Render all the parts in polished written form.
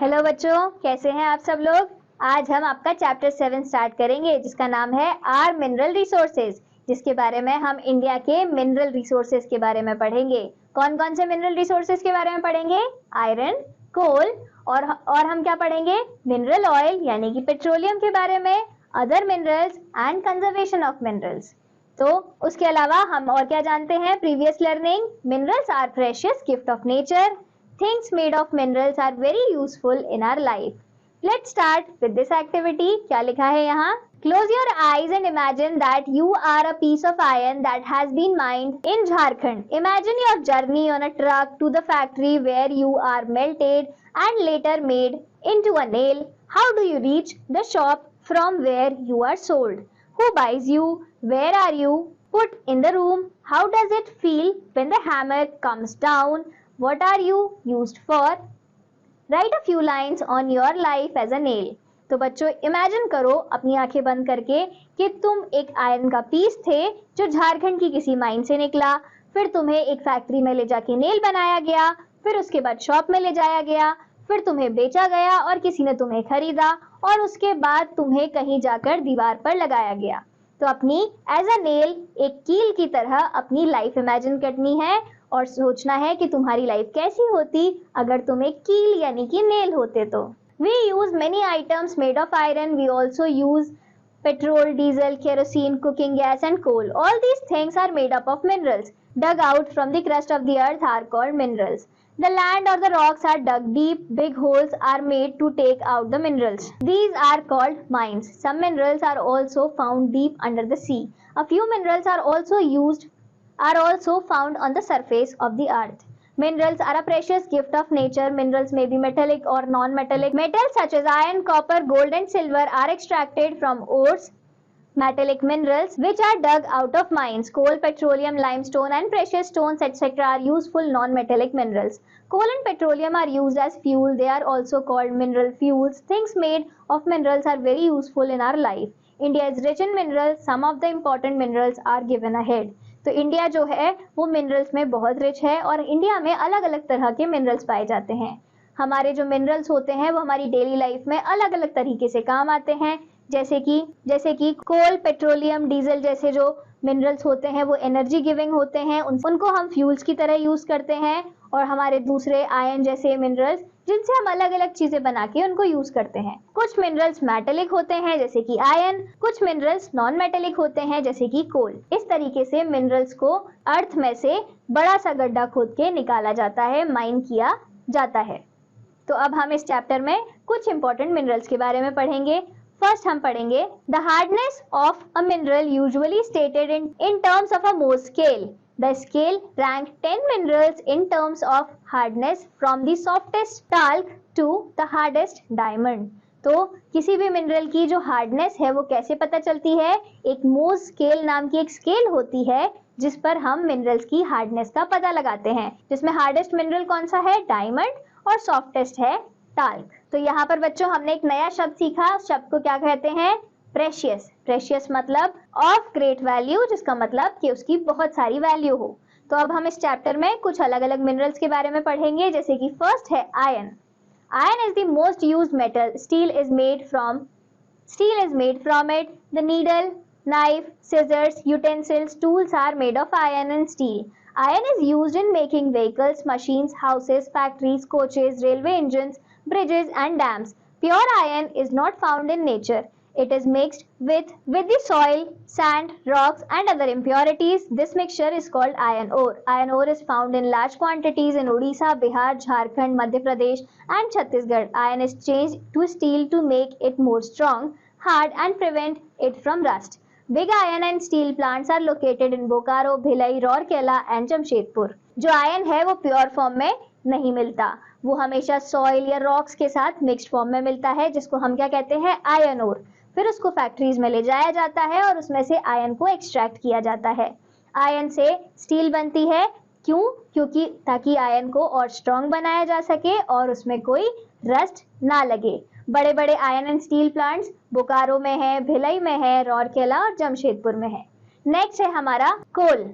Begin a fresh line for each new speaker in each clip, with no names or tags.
Hello बच्चों, कैसे हैं आप सब लोग। आज हम आपका चैप्टर 7 स्टार्ट करेंगे जिसका नाम है आर मिनरल रिसोर्सेज, जिसके बारे में हम इंडिया के मिनरल रिसोर्सेज के बारे में पढ़ेंगे। कौन कौन से मिनरल रिसोर्सेज के बारे में पढ़ेंगे? आयरन, कोल और हम क्या पढ़ेंगे? मिनरल ऑयल यानी कि पेट्रोलियम के बारे में, other minerals and conservation of minerals. तो उसके अलावा हम और क्या जानते हैं? Previous learning, minerals are precious gift of nature. Things made of minerals are very useful in our life. Let's start with this activity. क्या लिखा है यहाँ? Close your eyes and imagine that you are a piece of iron that has been mined in Jharkhand. Imagine your journey on a truck to the factory where you are melted and later made into a nail. How do you reach the shop from where you are sold? Who buys you? Where are you put in the room? How does it feel when the hammer comes down? What are you used for? Write a few lines on your life as a nail. तो बच्चों imagine करो अपनी आंखें बंद करके कि तुम एक आयरन का पीस थे जो झारखंड की किसी माइन से निकला, फिर तुम्हें एक फैक्ट्री में ले जाके नेल बनाया गया, फिर उसके बाद शॉप में ले जाया गया, फिर तुम्हें बेचा गया और किसी ने तुम्हें खरीदा और उसके बाद तुम्हें कहीं जाकर दीवार पर लगाया गया। तो अपनी एज अ नेल एक कील की तरह अपनी लाइफ इमेजिन करनी है और सोचना है कि तुम्हारी लाइफ कैसी होती अगर तुम एक कील यानी कि नेल होते। तो we use many items made of iron. We also use petrol, diesel, kerosene, cooking gas and coal. All these things are made up of minerals dug out from the crust of the earth are called minerals. The land or the rocks are dug deep. Big holes are made to take out the minerals. These are called mines. Some minerals are also found deep under the sea. A few minerals are also found on the surface of the earth. Minerals are a precious gift of nature. Minerals may be metallic or non-metallic. Metals such as iron, copper, gold and silver are extracted from ores. Metallic minerals which are dug out of mines. Coal, petroleum, limestone and precious stones etc. are useful non-metallic minerals. Coal and petroleum are used as fuel. They are also called mineral fuels. Things made of minerals are very useful in our life. India is rich in minerals. Some of the important minerals are given ahead. तो India जो है वो minerals में बहुत rich है और India में अलग अलग तरह के मिनरल्स पाए जाते हैं। हमारे जो मिनरल्स होते हैं वो हमारी डेली लाइफ में अलग अलग तरीके से काम आते हैं, जैसे कि कोल, पेट्रोलियम, डीजल जैसे जो मिनरल्स होते हैं वो एनर्जी गिविंग होते हैं, उनको हम फ्यूल्स की तरह यूज करते हैं। और हमारे दूसरे आयन जैसे मिनरल्स जिनसे हम अलग अलग चीजें बना के उनको यूज करते हैं। कुछ मिनरल्स मेटेलिक होते हैं जैसे कि आयन, कुछ मिनरल्स नॉन मेटेलिक होते हैं जैसे कि कोल। इस तरीके से मिनरल्स को अर्थ में से बड़ा सा गड्ढा खोद के निकाला जाता है, माइन किया जाता है। तो अब हम इस चैप्टर में कुछ इंपॉर्टेंट मिनरल्स के बारे में पढ़ेंगे। फर्स्ट हम पढ़ेंगे the hardness of a mineral usually stated in terms of a more scale. The scale ranked 10 minerals in terms of hardness from the softest talc to the hardest diamond. तो किसी भी mineral की जो hardness है वो कैसे पता चलती है? एक मोज स्केल नाम की एक स्केल होती है जिस पर हम मिनरल्स की हार्डनेस का पता लगाते हैं, जिसमें हार्डेस्ट मिनरल कौन सा है? डायमंड, और सॉफ्टेस्ट है टाल्क। तो यहाँ पर बच्चों हमने एक नया शब्द सीखा, उस शब्द को क्या कहते हैं? प्रेशियस। प्रेशियस मतलब ऑफ ग्रेट वैल्यू, जिसका मतलब कि उसकी बहुत सारी वैल्यू हो। तो अब हम इस चैप्टर में कुछ अलग अलग मिनरल्स के बारे में पढ़ेंगे, जैसे कि फर्स्ट है iron. Iron is the most used metal. Steel is made from it. The needle, knife, scissors, utensils, tools are made of iron and steel. Iron is used in making vehicles, machines, houses, factories, coaches, railway engines, bridges and dams. Pure iron is not found in nature. It is mixed with the soil, sand, rocks and other impurities. This mixture is called iron ore. Iron ore is found in large quantities in Odisha, Bihar, Jharkhand, Madhya Pradesh and Chhattisgarh. Iron is changed to steel to make it more strong, hard and prevent it from rust. Big iron and steel plants are located in Bokaro, Bhilai, Rourkela and Jamshedpur. जो ion है वो pure form में नहीं मिलता, वो हमेशा soil या rocks के साथ मिक्स्ड फॉर्म में मिलता है, जिसको हम क्या कहते हैं? आयन ओर। फिर उसको फैक्ट्रीज में ले जाया जाता है और उसमें से आयन को एक्सट्रैक्ट किया जाता है। आयन से स्टील बनती है, क्यों? क्योंकि ताकि आयन को और स्ट्रॉन्ग बनाया जा सके और उसमें कोई रस्ट ना लगे। बड़े बड़े ion and steel plants Bokaro में है, भिलई में है, रौरकेला और जमशेदपुर में है। नेक्स्ट है हमारा कोल.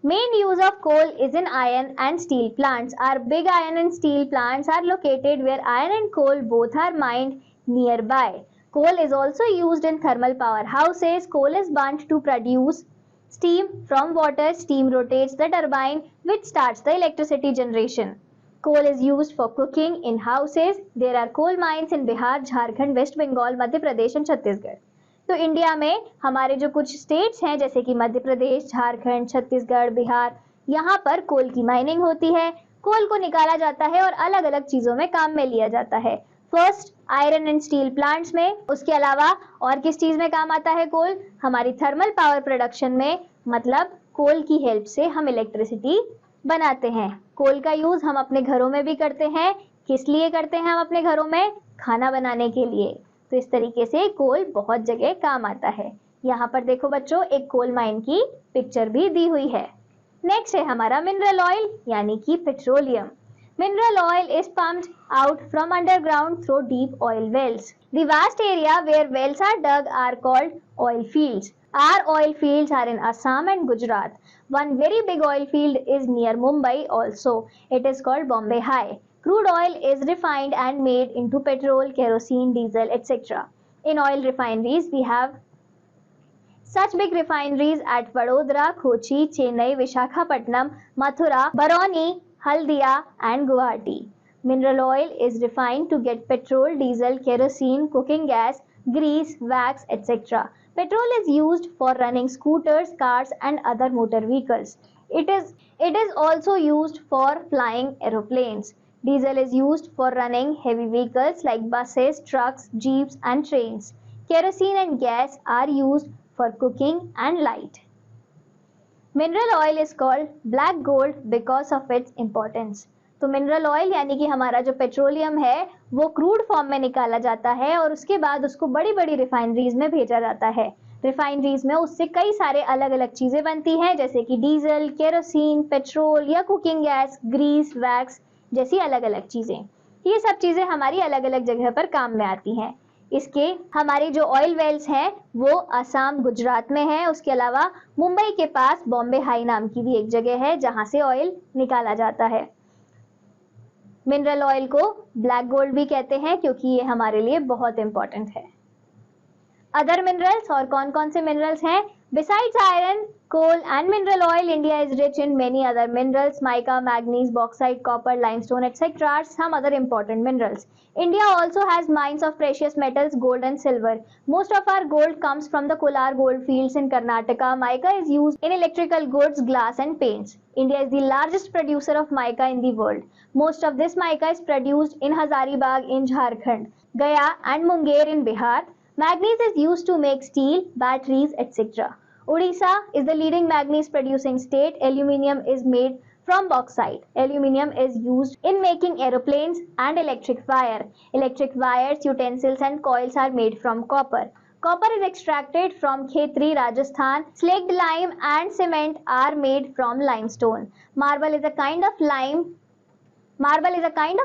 Main use of coal is in iron and steel plants. Our big iron and steel plants are located where iron and coal both are mined nearby. Coal is also used in thermal power houses. Coal is burnt to produce steam from water. Steam rotates the turbine which starts the electricity generation. Coal is used for cooking in houses. There are coal mines in Bihar, Jharkhand, West Bengal, Madhya Pradesh and Chhattisgarh. तो India में हमारे जो कुछ states हैं जैसे कि मध्य प्रदेश, झारखंड, छत्तीसगढ़, बिहार, यहाँ पर कोल की माइनिंग होती है। कोल को निकाला जाता है और अलग अलग चीजों में काम में लिया जाता है। First iron and steel plants में, उसके अलावा और किस चीज में काम आता है कोल? हमारी थर्मल पावर प्रोडक्शन में, मतलब कोल की हेल्प से हम इलेक्ट्रिसिटी बनाते हैं। कोल का यूज हम अपने घरों में भी करते हैं। किस लिए करते हैं हम अपने घरों में? खाना बनाने के लिए। तो इस तरीके से कोल बहुत जगह काम आता है। यहाँ पर देखो बच्चों, एक कोल माइन की पिक्चर भी दी हुई है। नेक्स्ट है हमारा मिनरल ऑयल यानी कि petroleum. Mineral oil is pumped out from underground through deep oil wells. The vast area where wells are dug are called oil fields. Our oil fields are in Assam and Gujarat. One very big oil field is near Mumbai also. It is called Bombay High. Crude oil is refined and made into petrol, kerosene, diesel, etc. In oil refineries, we have such big refineries at Vadodara, Kochi, Chennai, Visakhapatnam, Mathura, Barauni, Haldia and Guwahati. Mineral oil is refined to get petrol, diesel, kerosene, cooking gas, grease, wax, etc. Petrol is used for running scooters, cars and other motor vehicles. It is also used for flying aeroplanes. Diesel is used for running heavy vehicles like buses, trucks, jeeps and trains. Kerosene and gas are used for cooking and light. Mineral oil is called black gold because of its importance. तो mineral oil यानी कि हमारा जो petroleum है वो crude form में निकाला जाता है और उसके बाद उसको बड़ी बड़ी रिफाइनरीज में भेजा जाता है। रिफाइनरीज में उससे कई सारे अलग अलग चीजें बनती हैं जैसे कि डीजल, केरोसिन, पेट्रोल या कुकिंग गैस, ग्रीस, वैक्स जैसी अलग अलग चीजें। ये सब चीजें हमारी अलग अलग जगह पर काम में आती हैं। इसके हमारे जो ऑयल वेल्स हैं वो असम, गुजरात में है। उसके अलावा मुंबई के पास बॉम्बे हाई नाम की भी एक जगह है जहां से ऑयल निकाला जाता है। मिनरल ऑयल को ब्लैक गोल्ड भी कहते हैं क्योंकि ये हमारे लिए बहुत इंपॉर्टेंट है। अदर मिनरल्स, और कौन कौन से मिनरल्स हैं? Besides iron, coal and mineral oil, India is rich in many other minerals. Mica, manganese, bauxite, copper, limestone, etc. are some other important minerals. India also has mines of precious metals, gold and silver. Most of our gold comes from the Kolar gold fields in Karnataka. Mica is used in electrical goods, glass and paints. India is the largest producer of mica in the world. Most of this mica is produced in Hazaribagh in Jharkhand, Gaya and Munger in Bihar. Manganese is used to make steel, batteries, etc. Odisha is the leading manganese producing state. Aluminium is made from bauxite. Aluminium is used in making aeroplanes and electric wire. Electric wires, utensils and coils are made from copper. Copper is extracted from Khetri, Rajasthan. Slaked lime and cement are made from limestone. Marble is a kind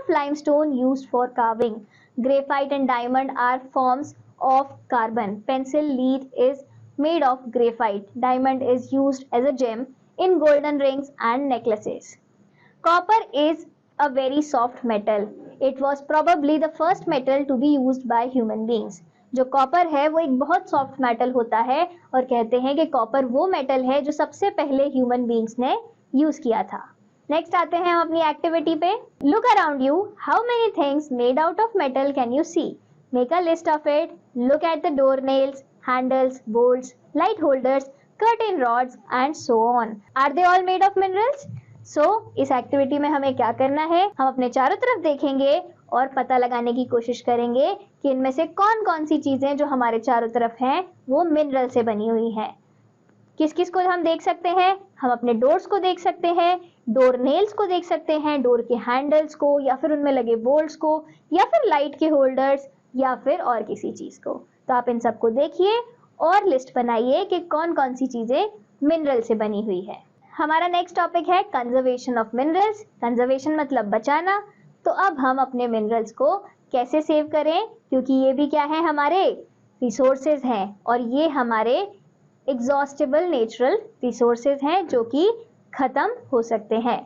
of limestone used for carving. Graphite and diamond are forms of carbon. Pencil lead is made of graphite. Diamond is used as a gem in golden rings and necklaces. Copper is a very soft metal. It was probably the first metal to be used by human beings. जो copper है वो एक बहुत soft metal होता है और कहते हैं कि कॉपर वो मेटल है जो सबसे पहले ह्यूमन बींग्स ने यूज किया था। नेक्स्ट आते हैं हम अपनी एक्टिविटी पे। Look around you, how many things made out of metal can you see? Make a list of it. Look at the door nails, handles, bolts, light holders, curtain rods and so on. Are they all made of minerals? So, इस activity में हमें क्या करना है? हम अपने चारों तरफ देखेंगे और पता लगाने की कोशिश करेंगे कि इनमें से कौन कौन सी चीजें जो हमारे चारों तरफ हैं वो मिनरल से बनी हुई हैं। किस किस को हम देख सकते हैं? हम अपने डोर्स को देख सकते हैं, डोर नेल्स को देख सकते हैं, डोर के हैंडल्स को या फिर उनमें लगे बोल्ट्स को या फिर लाइट के होल्डर्स या फिर और किसी चीज को। तो आप इन सबको देखिए और लिस्ट बनाइए कि कौन कौन सी चीजें मिनरल से बनी हुई है। हमारा नेक्स्ट टॉपिक है कंजर्वेशन ऑफ मिनरल्स। कंजर्वेशन मतलब बचाना। तो अब हम अपने मिनरल्स को कैसे सेव करें, क्योंकि ये भी क्या है, हमारे रिसोर्सेज हैं और ये हमारे एग्जॉस्टेबल नेचुरल रिसोर्सेज हैं जो कि खत्म हो सकते हैं।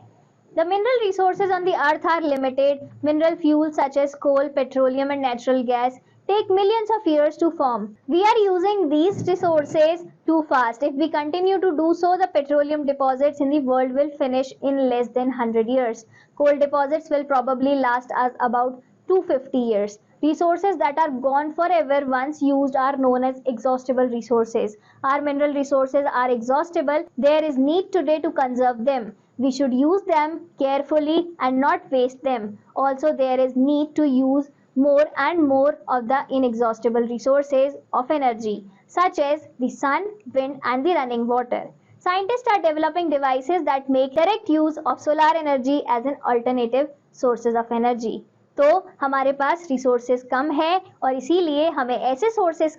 The mineral resources on the earth are limited. Mineral fuels such as coal, petroleum and natural gas take millions of years to form. We are using these resources too fast. If we continue to do so, the petroleum deposits in the world will finish in less than 100 years. Coal deposits will probably last us about 250 years. Resources that are gone forever once used are known as exhaustible resources. Our mineral resources are exhaustible. There is need today to conserve them. We should use them carefully and not waste them. Also, there is need to use more and more of the inexhaustible resources of energy, such as the sun, wind, and the running water. Scientists are developing devices that make direct use of solar energy as an alternative sources of energy. तो हमारे पास resources कम है और इसीलिए हमें ऐसे resources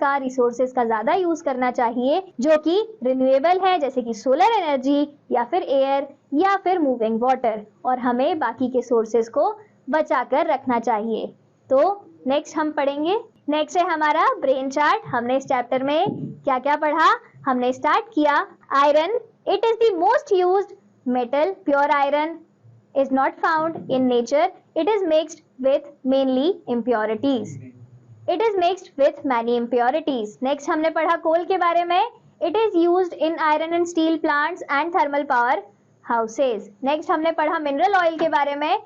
का ज़्यादा use करना चाहिए जो कि रिन्यूएबल है, जैसे कि सोलर एनर्जी या फिर एयर या फिर मूविंग वाटर, और हमें बाकी के सोर्सेज को बचा कर रखना चाहिए। तो नेक्स्ट हम पढ़ेंगे, नेक्स्ट है हमारा ब्रेन चार्ट। हमने इस चैप्टर में क्या क्या पढ़ा? हमने स्टार्ट किया iron. It is the most used metal. Pure iron is not found in nature. It is mixed with mainly impurities. It is mixed with many impurities. Next हमने पढ़ा कोल के बारे में। It is used in iron and steel plants and thermal power houses. Next हमने पढ़ा mineral oil के बारे में।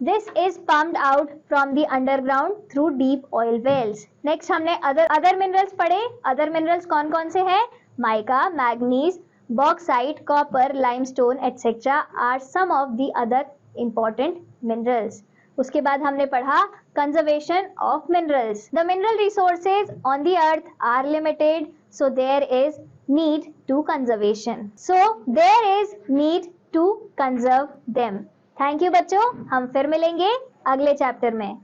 This is pumped out from the underground through deep oil wells. Next हमने other minerals पढ़े। Other minerals कौन कौन से हैं? Mica, manganese, bauxite, copper, limestone, etc. are some of the other important minerals. उसके बाद हमने पढ़ा conservation of minerals. The mineral resources on the earth are limited, so there is need to conservation. So there is need to conserve them. Thank you बच्चों, हम फिर मिलेंगे अगले chapter में।